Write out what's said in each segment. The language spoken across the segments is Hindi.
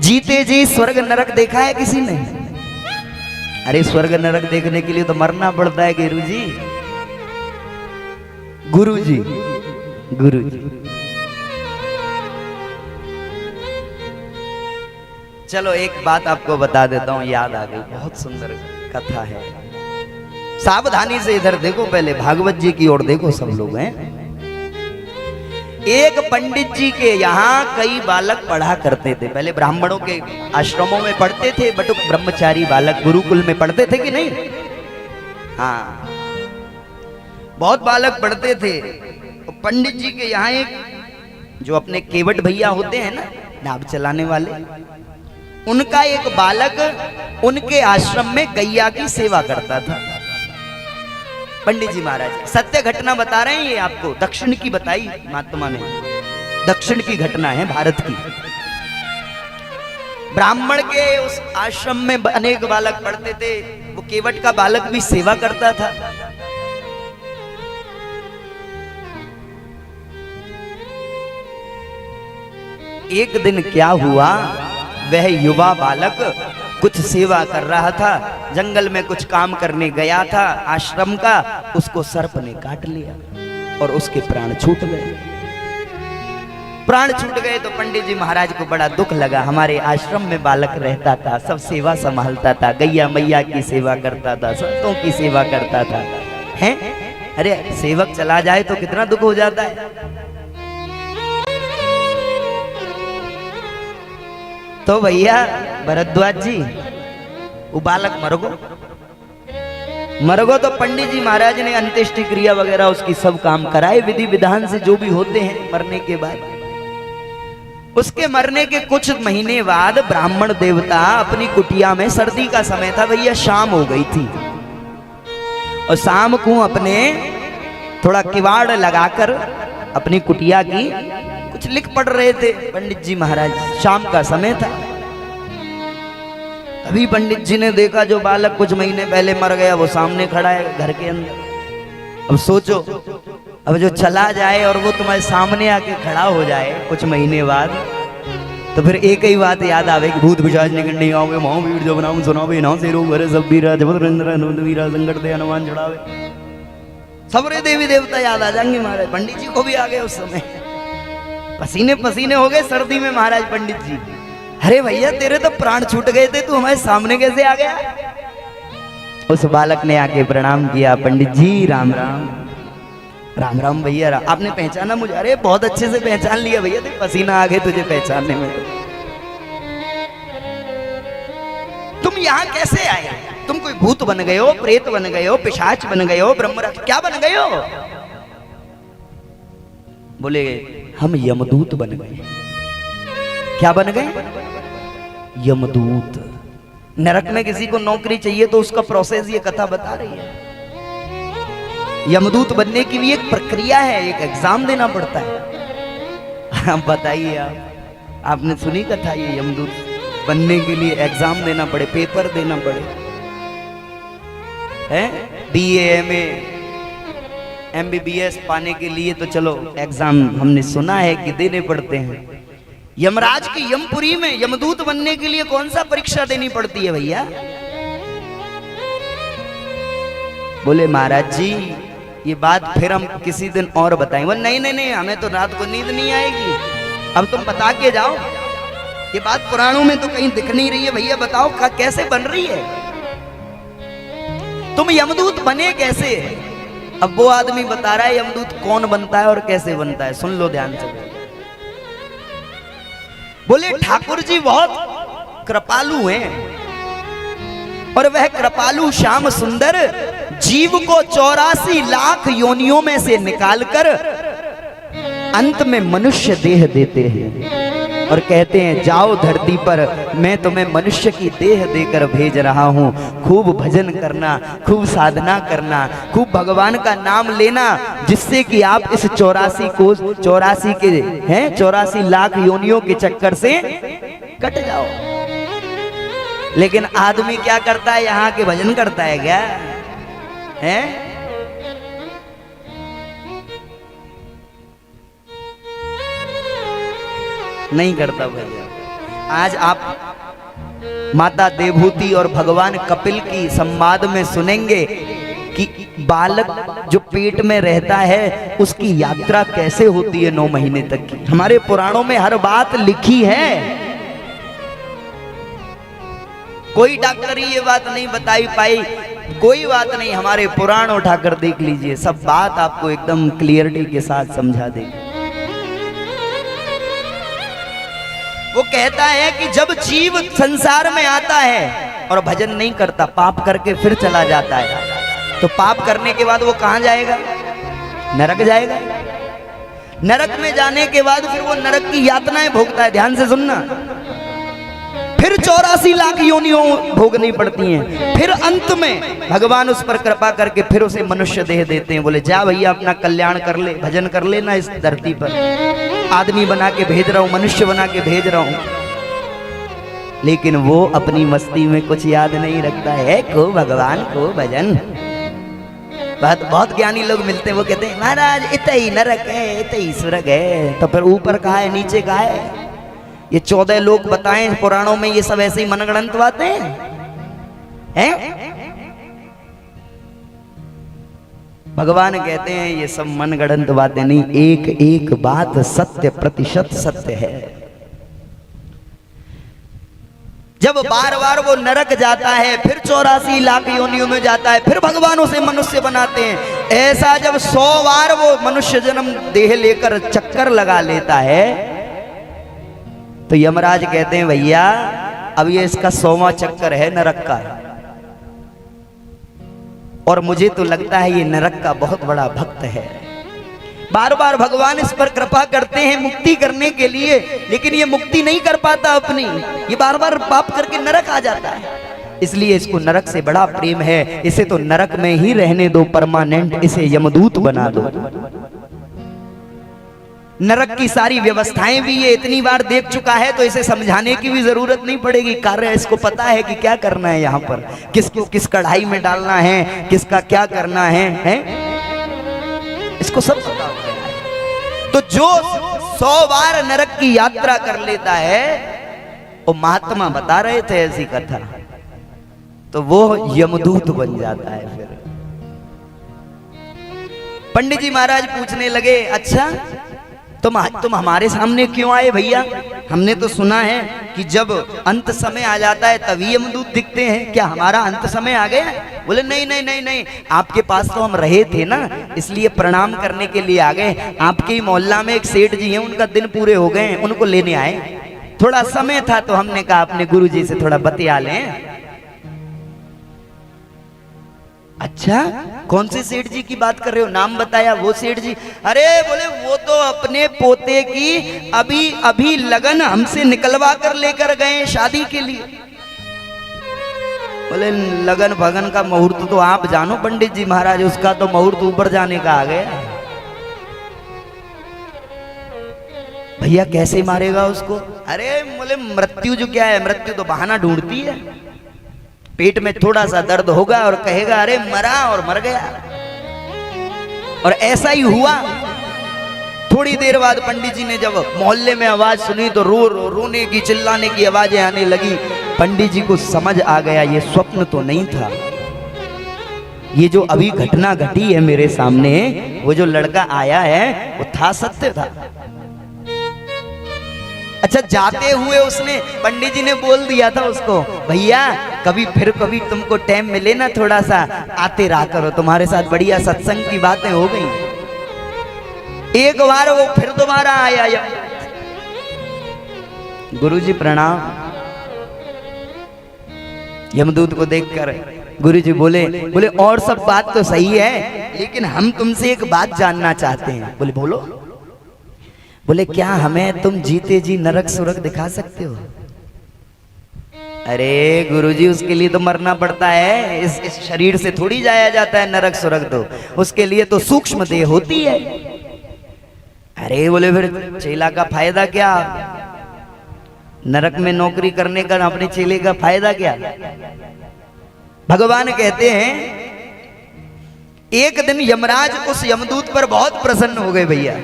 जीते जी स्वर्ग नरक देखा है किसी ने? अरे स्वर्ग नरक देखने के लिए तो मरना पड़ता है गुरुजी। गुरुजी गुरुजी चलो एक बात आपको बता देता हूं, याद आ गई, बहुत सुंदर कथा है। सावधानी से इधर देखो, पहले भागवत जी की ओर देखो सब लोग हैं। एक पंडित जी के यहाँ कई बालक पढ़ा करते थे। पहले ब्राह्मणों के आश्रमों में पढ़ते थे, बटुक ब्रह्मचारी बालक गुरुकुल में पढ़ते थे कि नहीं? हाँ, बहुत बालक पढ़ते थे। तो पंडित जी के यहाँ एक जो अपने केवट भैया होते हैं ना, नाव चलाने वाले, उनका एक बालक उनके आश्रम में गैया की सेवा करता था। पंडित जी महाराज सत्य घटना बता रहे हैं ये आपको, दक्षिण की बताई महात्मा ने, दक्षिण की घटना है भारत की। ब्राह्मण के उस आश्रम में अनेक बालक पढ़ते थे, वो केवट का बालक भी सेवा करता था। एक दिन क्या हुआ, वह युवा बालक कुछ सेवा कर रहा था, जंगल में कुछ काम करने गया था आश्रम का, उसको सर्प ने काट लिया और उसके प्राण छूट गए। प्राण छूट गए तो पंडित जी महाराज को बड़ा दुख लगा। हमारे आश्रम में बालक रहता था, सब सेवा संभालता था, गैया मैया की सेवा करता था, संतों की सेवा करता था, हैं? अरे सेवक चला जाए तो कितना दुख हो जाता है। तो भैया भरद्वाज जी, वो बालक मर गो तो पंडित जी महाराज ने अंत्येष्टि क्रिया वगैरह उसकी सब काम कराए, विधि विधान से जो भी होते हैं मरने के बाद। उसके मरने के कुछ महीने बाद ब्राह्मण देवता अपनी कुटिया में, सर्दी का समय था भैया, शाम हो गई थी, और शाम को अपने थोड़ा किवाड़ लगाकर अपनी कुटिया की कुछ लिख पढ़ रहे थे पंडित जी महाराज। शाम का समय था। अभी पंडित जी ने देखा जो बालक कुछ महीने पहले मर गया वो सामने खड़ा है घर के अंदर। अब सोचो, अब जो चला जाए और वो तुम्हारे सामने आके खड़ा हो जाए कुछ महीने बाद, तो फिर एक ही बात याद आवे कि भूत पिशाच निकट नहीं आओगे, माओ भीड़ जो बनाऊं सुनावे ना से रो घरे सब बीरा जबत रंद्र वीरा संकट दे हनुमान चढ़ावे। सबरे देवी देवता याद आ जाएंगे महाराज। पंडित जी को भी आ गए उस समय, पसीने पसीने हो गए सर्दी में महाराज पंडित जी। अरे भैया तेरे तो प्राण छूट गए थे, तू हमारे सामने कैसे आ गया? उस बालक ने आके प्रणाम किया, पंडित जी राम राम। राम राम भैया, आपने पहचाना मुझे? अरे बहुत अच्छे से पहचान लिया भैया, देख पसीना आ गए तुझे पहचानने में। तुम यहाँ कैसे आए? तुम कोई भूत बन गए हो, प्रेत बन गए हो, पिशाच बन गए हो, ब्रह्मराक्ष क्या बन गए हो? बोले हम यमदूत बन गए। क्या बन गए? यमदूत। नरक में किसी को नौकरी चाहिए तो उसका प्रोसेस ये कथा बता रही है। यमदूत बनने की भी एक प्रक्रिया है, एक एग्जाम देना पड़ता है। आप बताइए, आपने सुनी कथा ये? यमदूत बनने के लिए एग्जाम देना पड़े, पेपर देना पड़े, हैं? BA MA MBBS पाने के लिए तो चलो एग्जाम हमने सुना है कि देने पड़ते हैं। यमराज की यमपुरी में यमदूत बनने के लिए कौन सा परीक्षा देनी पड़ती है भैया? बोले महाराज जी ये बात फिर हम किसी दिन और बताएंगे। वो नहीं नहीं नहीं, हमें तो रात को नींद नहीं आएगी, अब तुम बता के जाओ। ये बात पुराणों में तो कहीं दिख नहीं रही है भैया, बताओ कैसे बन रही है? तुम यमदूत बने कैसे? अब वो आदमी बता रहा है यमदूत कौन बनता है और कैसे बनता है, सुन लो ध्यान से। बोले ठाकुर जी बहुत कृपालु हैं, और वह कृपालु श्याम सुंदर जीव को 84 लाख योनियों में से निकालकर अंत में मनुष्य देह देते हैं और कहते हैं जाओ धरती पर, मैं तुम्हें मनुष्य की देह देकर भेज रहा हूं। खूब भजन करना, खूब साधना करना, खूब भगवान का नाम लेना, जिससे कि आप इस 84 लाख योनियों के चक्कर से कट जाओ। लेकिन आदमी क्या करता है? यहाँ के भजन करता है क्या? है? नहीं करता भैया। आज आप माता देवहूति और भगवान कपिल की संवाद में सुनेंगे कि बालक जो पेट में रहता है उसकी यात्रा कैसे होती है 9 महीने तक की। हमारे पुराणों में हर बात लिखी है, कोई डॉक्टर ये बात नहीं बताई पाई, कोई बात नहीं, हमारे पुराण उठाकर देख लीजिए, सब बात आपको एकदम क्लियरिटी के साथ समझा देगी। वो कहता है कि जब जीव संसार में आता है और भजन नहीं करता, पाप करके फिर चला जाता है, तो पाप करने के बाद वो कहां जाएगा? नरक जाएगा। नरक में जाने के बाद फिर वो नरक की यातनाएं भोगता है। ध्यान से सुनना, फिर 84 लाख योनियों भोगनी पड़ती हैं। फिर अंत में भगवान उस पर कृपा करके फिर उसे मनुष्य देह देते हैं। बोले जा भैया अपना कल्याण कर ले, भजन कर लेना, इस धरती पर आदमी बना के भेज रहा हूं, मनुष्य बना के भेज रहा हूं। लेकिन वो अपनी मस्ती में कुछ याद नहीं रखता है को भगवान को भजन। बहुत ज्ञानी लोग मिलते हैं, वो कहते हैं महाराज इतना ही नरक है, इतना ही स्वर्ग है, तो फिर ऊपर कहा है नीचे कहा है? ये 14 लोग बताएं पुराणों में, ये सब ऐसे ही मनगढ़ंत बातें हैं? भगवान कहते हैं ये सब मनगढ़ंत बातें नहीं, एक एक बात सत्य, प्रतिशत सत्य है। जब बार बार वो नरक जाता है, फिर 84 लाख योनियों में जाता है, फिर भगवान उसे मनुष्य बनाते हैं। ऐसा जब 100 बार वो मनुष्य जन्म देह लेकर चक्कर लगा लेता है, तो यमराज कहते हैं भैया अब ये इसका 100वां चक्कर है नरक का, और मुझे तो लगता है ये नरक का बहुत बड़ा भक्त है। बार बार भगवान इस पर कृपा करते हैं मुक्ति करने के लिए, लेकिन ये मुक्ति नहीं कर पाता अपनी, ये बार बार पाप करके नरक आ जाता है। इसलिए इसको नरक से बड़ा प्रेम है, इसे तो नरक में ही रहने दो परमानेंट, इसे यमदूत बना दो। नरक की सारी व्यवस्थाएं भी ये इतनी बार देख चुका है, तो इसे समझाने की भी जरूरत नहीं पड़ेगी। कार्य इसको पता है कि क्या करना है, यहाँ पर किसको किस कढ़ाई में डालना है, किसका क्या करना है? इसको सब पता होता है। तो जो 100 बार नरक की यात्रा कर लेता है, वो महात्मा बता रहे थे ऐसी कथा, तो वो यमदूत बन जाता है। फिर पंडित जी महाराज पूछने लगे, अच्छा तुम हमारे सामने क्यों आए भैया? हमने तो सुना है कि जब अंत समय आ जाता है तभी यमदूत दिखते हैं, क्या हमारा अंत समय आ गया? बोले नहीं नहीं नहीं नहीं, आपके पास तो हम रहे थे ना, इसलिए प्रणाम करने के लिए आ गए। आपके ही मोहल्ला में एक सेठ जी हैं, उनका दिन पूरे हो गए, उनको लेने आए, थोड़ा समय था तो हमने कहा अपने गुरु जी से थोड़ा बतिया लें। अच्छा कौन से सेठ जी की बात कर रहे हो? नाम बताया वो सेठ जी। अरे बोले वो तो अपने पोते की अभी अभी लगन हमसे निकलवा कर लेकर गए शादी के लिए। बोले लगन भगन का मुहूर्त तो आप जानो पंडित जी महाराज, उसका तो मुहूर्त ऊपर जाने का आ गया। भैया कैसे मारेगा उसको? अरे बोले मृत्यु जो क्या है, मृत्यु तो बहाना ढूंढती है। पेट में थोड़ा सा दर्द होगा और कहेगा अरे मरा, और मर गया। और ऐसा ही हुआ। थोड़ी देर बाद पंडित जी ने जब मोहल्ले में आवाज सुनी तो रोने की चिल्लाने की आवाजें आने लगी। पंडित जी को समझ आ गया ये स्वप्न तो नहीं था, ये जो अभी घटना घटी है मेरे सामने, वो जो लड़का आया है वो था, सत्य था। अच्छा जाते हुए उसने, पंडित जी ने बोल दिया था उसको, भैया कभी तुमको टाइम मिले ना थोड़ा सा आते रहा करो, तुम्हारे साथ बढ़िया सत्संग की बातें हो गई। एक बार वो फिर दोबारा आया, गुरुजी प्रणाम। यमदूत को देखकर गुरुजी बोले और सब बात तो सही है, लेकिन हम तुमसे एक बात जानना चाहते हैं। बोले बोलो। बोले क्या हमें तुम जीते जी नरक सुरग दिखा सकते हो? अरे गुरुजी उसके लिए तो मरना पड़ता है, इस शरीर से थोड़ी जाया जाता है नरक सुरग, तो उसके लिए तो सूक्ष्म देह होती है। अरे बोले फिर चेला का फायदा क्या? नरक में नौकरी करने का अपने चेले का फायदा क्या? भगवान कहते हैं एक दिन यमराज उस यमदूत पर बहुत प्रसन्न हो गए भैया।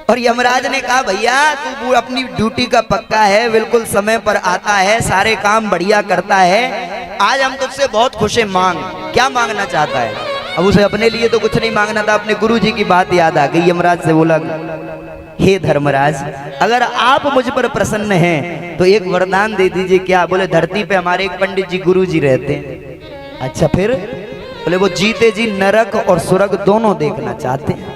और यमराज ने कहा भैया तू अपनी ड्यूटी का पक्का है, बिल्कुल समय पर आता है, सारे काम बढ़िया करता है, आज हम तुझसे बहुत खुश हैं, मांग। क्या मांगना चाहता है? अब उसे अपने लिए तो कुछ नहीं मांगना था, अपने गुरुजी की बात याद आ गई। यमराज से बोला हे धर्मराज, अगर आप मुझ पर प्रसन्न हैं तो एक वरदान दे दीजिए। क्या? बोले धरती पे हमारे एक पंडित जी गुरुजी रहते हैं। अच्छा फिर? बोले वो जीते जी नरक और स्वर्ग दोनों देखना चाहते हैं।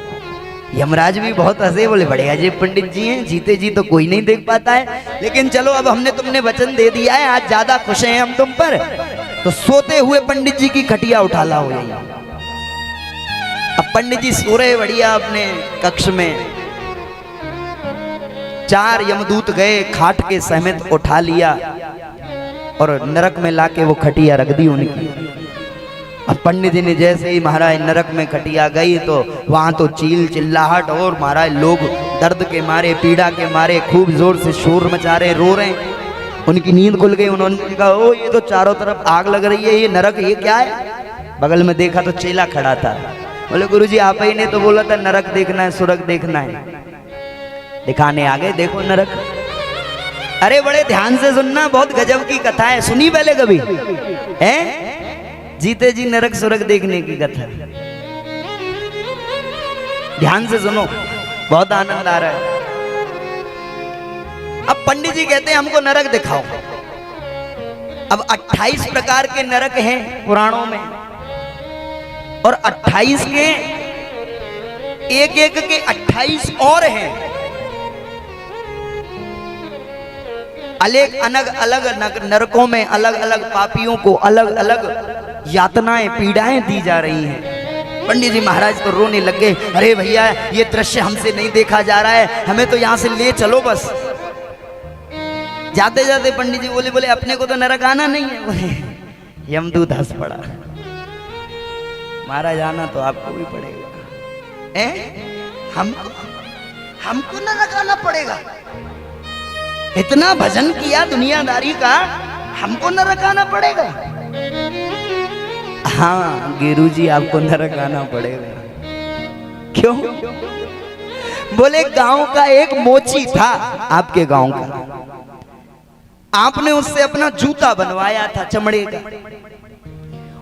यमराज भी बहुत हंसे, बोले बढ़िया जी पंडित जी हैं, जीते जी तो कोई नहीं देख पाता है, लेकिन चलो अब हमने तुमने वचन दे दिया है, आज ज्यादा खुश हैं हम तुम पर, तो सोते हुए पंडित जी की खटिया उठा ला हो जाएगी। अब पंडित जी सो रहे बढ़िया अपने कक्ष में, चार यमदूत गए, खाट के समेत उठा लिया और नरक में लाके वो खटिया रख दी उनकी। अब पंडित जी ने जैसे ही महाराज नरक में खटिया गई तो वहां तो चील चिल्लाहट, और महाराज लोग दर्द के मारे, पीड़ा के मारे खूब जोर से शोर मचा रहे, रो रहे। उनकी नींद खुल गई। उन्होंने कहा ओ ये तो चारों तरफ आग लग रही है, ये नरक ये क्या है? बगल में देखा तो चेला खड़ा था। बोले गुरुजी आप ही ने तो बोला था नरक देखना है, स्वर्ग देखना है। दिखाने आ गए, देखो नरक। अरे बड़े ध्यान से सुनना, बहुत गजब की कथा है, सुनी पहले कभी है? जीते जी नरक स्वर्ग देखने की कथा, ध्यान से सुनो, बहुत आनंद आ रहा है। अब पंडित जी कहते हैं हमको नरक दिखाओ। अब 28 प्रकार के नरक हैं पुराणों में, और 28 के एक एक के 28 और हैं। अलग अलग नरकों में अलग अलग पापियों को अलग अलग यातनाएं पीड़ाएं दी जा रही हैं। पंडित जी महाराज तो रोने लग गए, अरे भैया ये दृश्य हमसे नहीं देखा जा रहा है, हमें तो यहां से ले चलो बस। जाते जाते पंडित जी बोले अपने को तो नरक आना नहीं है। बोले यमदूत हंस पड़ा, महाराज आना तो आपको भी पड़ेगा। हमको नरक आना पड़ेगा? इतना भजन किया दुनियादारी का, हमको नरक आना पड़ेगा? हाँ गुरुजी आपको नरक आना पड़ेगा। क्यों? बोले गांव का एक मोची था, आपके गांव का, आपने उससे अपना जूता बनवाया था चमड़े का,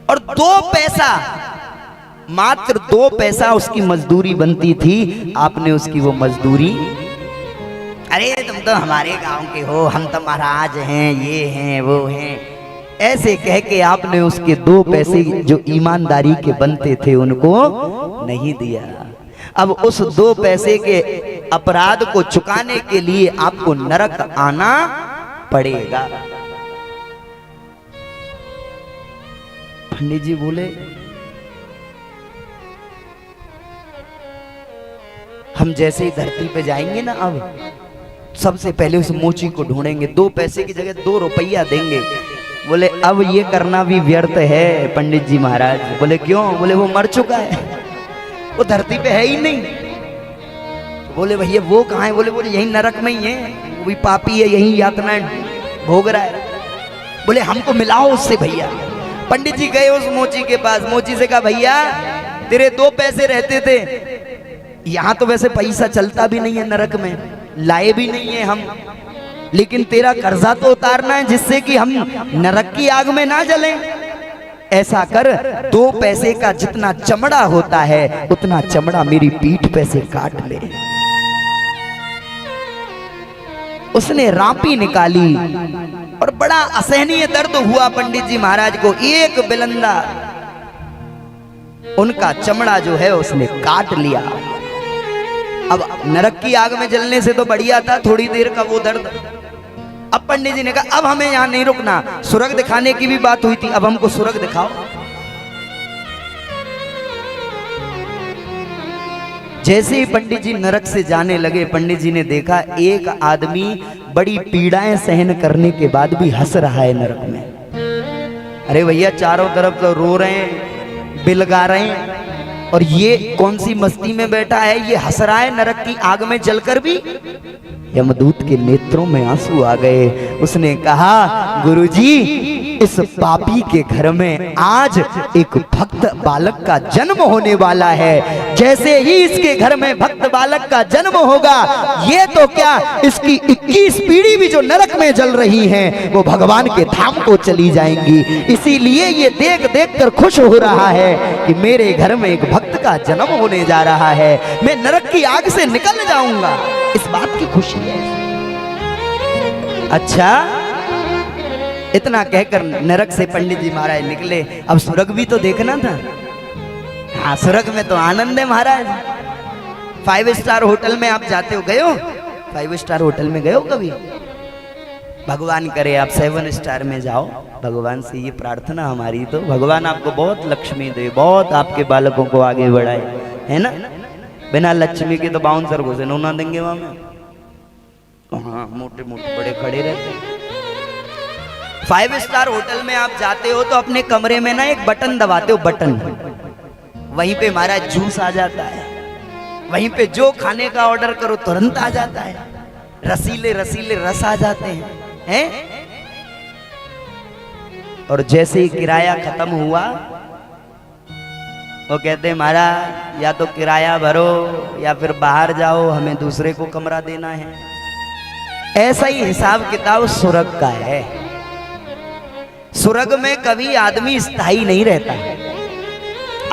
और 2 पैसा, मात्र 2 पैसा उसकी मजदूरी बनती थी। आपने उसकी वो मजदूरी, अरे तुम तो हमारे गांव के हो, हम तो महाराज हैं, ये हैं वो हैं, ऐसे कह के आपने उसके 2 पैसे जो ईमानदारी के बनते थे उनको नहीं दिया। अब उस 2 पैसे के अपराध को चुकाने के लिए आपको नरक आना पड़ेगा। पंडित जी बोले हम जैसे ही धरती पे जाएंगे ना, अब सबसे पहले उस मोची को ढूंढेंगे, 2 पैसे की जगह 2 रुपया देंगे। बोले अब ये करना भी व्यर्थ है पंडित जी महाराज। बोले क्यों? बोले वो मर चुका है, वो धरती पे है ही नहीं। बोले भैया वो कहाँ है? बोले यही नरक में ही है, वो भी पापी है, यही यातनाएं भोग रहा है। बोले हमको मिलाओ उससे भैया। पंडित जी गए उस मोची के पास, मोची से कहा भैया तेरे 2 पैसे रहते थे, यहाँ तो वैसे पैसा चलता भी नहीं है, नरक में लाए भी नहीं है हम, लेकिन तेरा कर्जा तो उतारना है जिससे कि हम नरक की आग में ना जलें। ऐसा कर 2 पैसे का जितना चमड़ा होता है उतना चमड़ा मेरी पीठ पे से काट ले। उसने रापी निकाली और बड़ा असहनीय दर्द हुआ पंडित जी महाराज को। एक बिलंदा उनका चमड़ा जो है उसने काट लिया। अब नरक की आग में जलने से तो बढ़िया था थोड़ी देर का वो दर्द। अब पंडित जी ने कहा अब हमें यहां नहीं रुकना, स्वर्ग दिखाने की भी बात हुई थी, अब हमको स्वर्ग दिखाओ। जैसे ही पंडित जी नरक से जाने लगे, पंडित जी ने देखा एक आदमी बड़ी पीड़ाएं सहन करने के बाद भी हंस रहा है नरक में। अरे भैया चारों तरफ तो रो रहे हैं, बिलगा रहे हैं, और ये कौन सी मस्ती में बैठा है, ये हंस रहा है नरक की आग में जलकर भी। यमदूत के नेत्रों में आंसू आ गए। उसने कहा गुरुजी इस पापी के घर में आज एक भक्त बालक का जन्म होने वाला है। जैसे ही इसके घर में भक्त बालक का जन्म होगा, ये तो क्या, इसकी 21 पीढ़ी भी जो नरक में जल रही हैं, वो भगवान के धाम को चली जाएंगी। इसीलिए ये देख देख कर खुश हो रहा है कि मेरे घर में एक भक्त का जन्म होने जा रहा है, मैं नरक की आग से निकल जाऊंगा, इस बात की खुशी है। अच्छा, इतना कहकर नरक से पंडित जी महाराज निकले। अब स्वर्ग भी तो देखना था। हाँ, स्वर्ग में तो आनंद है महाराज। 5 स्टार होटल में आप जाते हो, गए हो 5 स्टार होटल में, गए हो कभी? भगवान करे आप 7 स्टार में जाओ। भगवान से ये प्रार्थना हमारी, तो भगवान आपको बहुत लक्ष्मी दे, बहुत आपके बालकों को आगे बढ़ाए, है ना। बिना लक्ष्मी के तो बाउंसर घुसे ना देंगे वहां में। हाँ, मोटे मोटे बड़े खड़े रहते हैं। 5 स्टार होटल में आप जाते हो तो अपने कमरे में ना एक बटन दबाते हो, बटन, वहीं पे हमारा जूस आ जाता है, वहीं पे जो खाने का ऑर्डर करो तुरंत आ जाता है, रसीले रसीले रस आ जाते हैं। और जैसे ही किराया खत्म हुआ, वो कहते हैं महाराज या तो किराया भरो या फिर बाहर जाओ, हमें दूसरे को कमरा देना है। ऐसा ही हिसाब किताब स्वर्ग का है। स्वर्ग में कभी आदमी स्थायी नहीं रहता।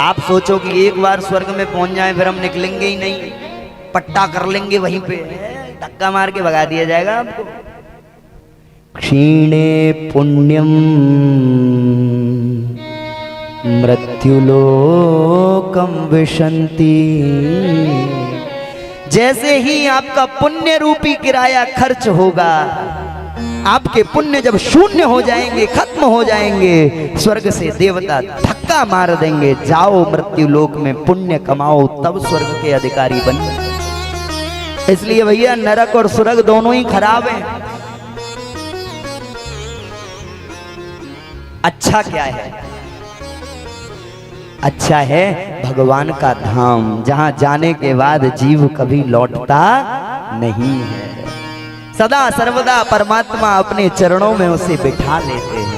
आप सोचो कि एक बार स्वर्ग में पहुंच जाए फिर हम निकलेंगे ही नहीं, पट्टा कर लेंगे वहीं पे, धक्का मार के भगा दिया जाएगा आपको। क्षीणे पुण्यम मृत्युलोकम विशन्ति। जैसे ही आपका पुण्य रूपी किराया खर्च होगा, आपके पुण्य जब शून्य हो जाएंगे, खत्म हो जाएंगे, स्वर्ग से देवता धक्का मार देंगे, जाओ मृत्यु लोक में पुण्य कमाओ, तब स्वर्ग के अधिकारी बनो। इसलिए भैया नरक और स्वर्ग दोनों ही खराब हैं। अच्छा क्या है? अच्छा है भगवान का धाम, जहां जाने के बाद जीव कभी लौटता नहीं है। सदा सर्वदा परमात्मा अपने चरणों में उसे बिठा लेते हैं।